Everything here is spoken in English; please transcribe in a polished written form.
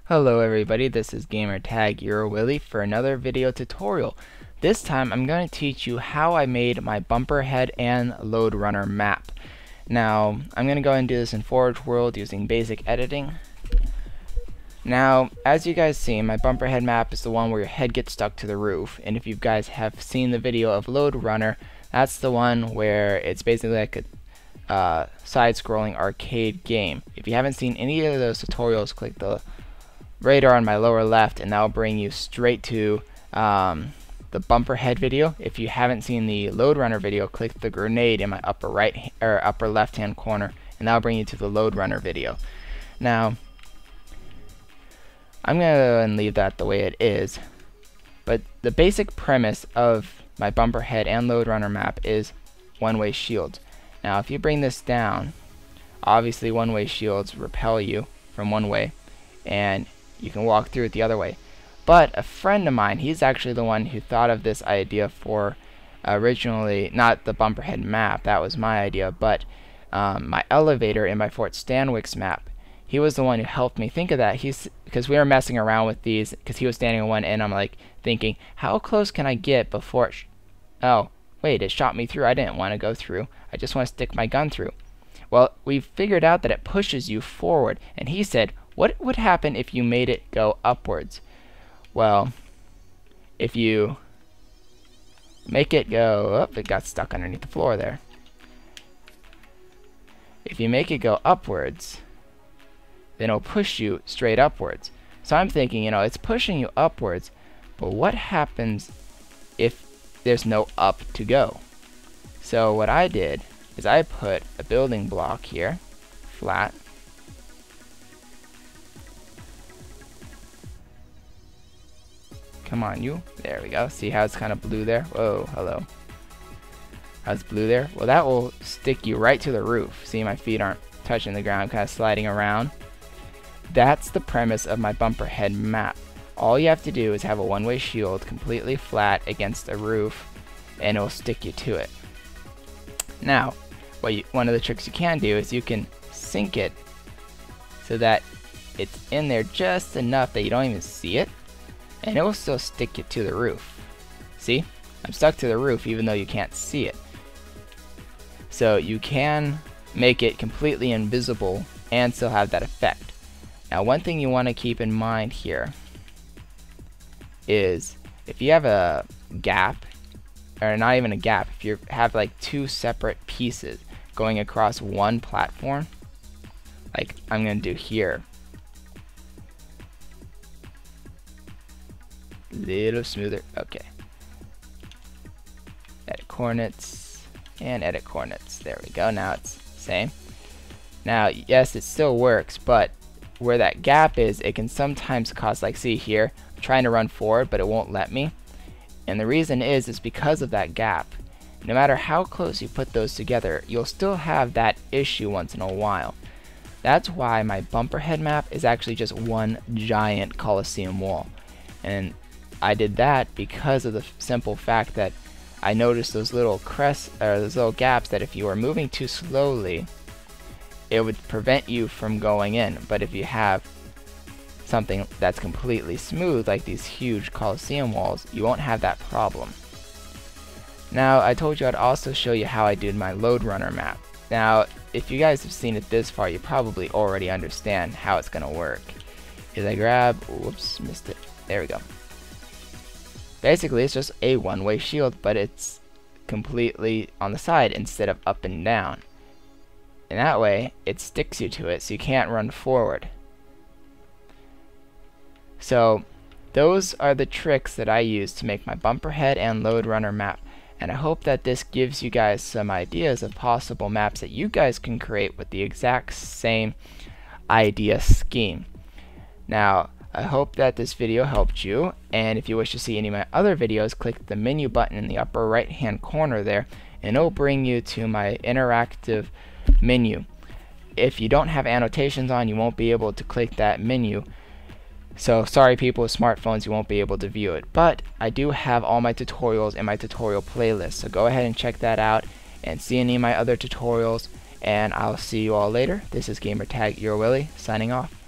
Hello everybody, this is MrYourWilly for another video tutorial. This time I'm going to teach you how I made my bumper head and Lode Runner map. Now I'm going to go and do this in Forge World using basic editing. Now as you guys see, my bumper head map is the one where your head gets stuck to the roof, and if you guys have seen the video of Lode Runner, that's the one where it's basically like a side-scrolling arcade game. If you haven't seen any of those tutorials, click the radar on my lower left and that will bring you straight to the bumper head video. If you haven't seen the Lode Runner video, click the grenade in my upper right or upper left hand corner and that will bring you to the Lode Runner video. Now I'm gonna go and leave that the way it is, but the basic premise of my bumper head and Lode Runner map is one-way shields. Now if you bring this down, obviously one-way shields repel you from one way and you can walk through it the other way. But a friend of mine, he's actually the one who thought of this idea for originally, not the bumper head map, that was my idea, but my elevator in my Fort Stanwix map. He was the one who helped me think of that. Because we were messing around with these, because he was standing on one end, I'm like thinking, how close can I get before oh, wait, it shot me through. I didn't want to go through. I just want to stick my gun through. Well, we figured out that it pushes you forward, and he said, what would happen if you made it go upwards? Well, if you make it go up, it got stuck underneath the floor there. If you make it go upwards, then it'll push you straight upwards. So I'm thinking, it's pushing you upwards, but what happens if there's no up to go? So what I did is I put a building block here, flat. Come on, you. There we go. See how it's kind of blue there? Whoa, hello. How's blue there? Well, that will stick you right to the roof. See, my feet aren't touching the ground, kind of sliding around. That's the premise of my bumper head map. All you have to do is have a one-way shield completely flat against a roof, and it will stick you to it. Now, one of the tricks you can do is you can sink it so that it's in there just enough that you don't even see it, and it will still stick it to the roof. See? I'm stuck to the roof even though you can't see it. So you can make it completely invisible and still have that effect. Now one thing you want to keep in mind here is if you have a gap, or not even a gap, if you have like two separate pieces going across one platform, like I'm going to do here, little smoother. Okay. Edit coordinates and edit coordinates. There we go. Now it's the same. Now, yes, it still works, but where that gap is, it can sometimes cause, like, see here, I'm trying to run forward, but it won't let me. And the reason is because of that gap. No matter how close you put those together, you'll still have that issue once in a while. That's why my bumper head map is actually just one giant Coliseum wall. And I did that because of the simple fact that I noticed those little those little gaps that if you were moving too slowly, it would prevent you from going in. But if you have something that's completely smooth, like these huge Coliseum walls, you won't have that problem. Now, I told you I'd also show you how I did my Lode Runner map. Now, if you guys have seen it this far, you probably already understand how it's gonna work. Is I grab, whoops, missed it. There we go. Basically, it's just a one-way shield, but it's completely on the side instead of up and down. And that way, it sticks you to it, so you can't run forward. So, those are the tricks that I use to make my bumper head and Lode Runner map. And I hope that this gives you guys some ideas of possible maps that you guys can create with the exact same idea scheme. Now, I hope that this video helped you, and if you wish to see any of my other videos, click the menu button in the upper right hand corner there, and it'll bring you to my interactive menu. If you don't have annotations on, you won't be able to click that menu. So sorry people with smartphones, you won't be able to view it. But I do have all my tutorials in my tutorial playlist, so go ahead and check that out and see any of my other tutorials, and I'll see you all later. This is MrYourWilly signing off.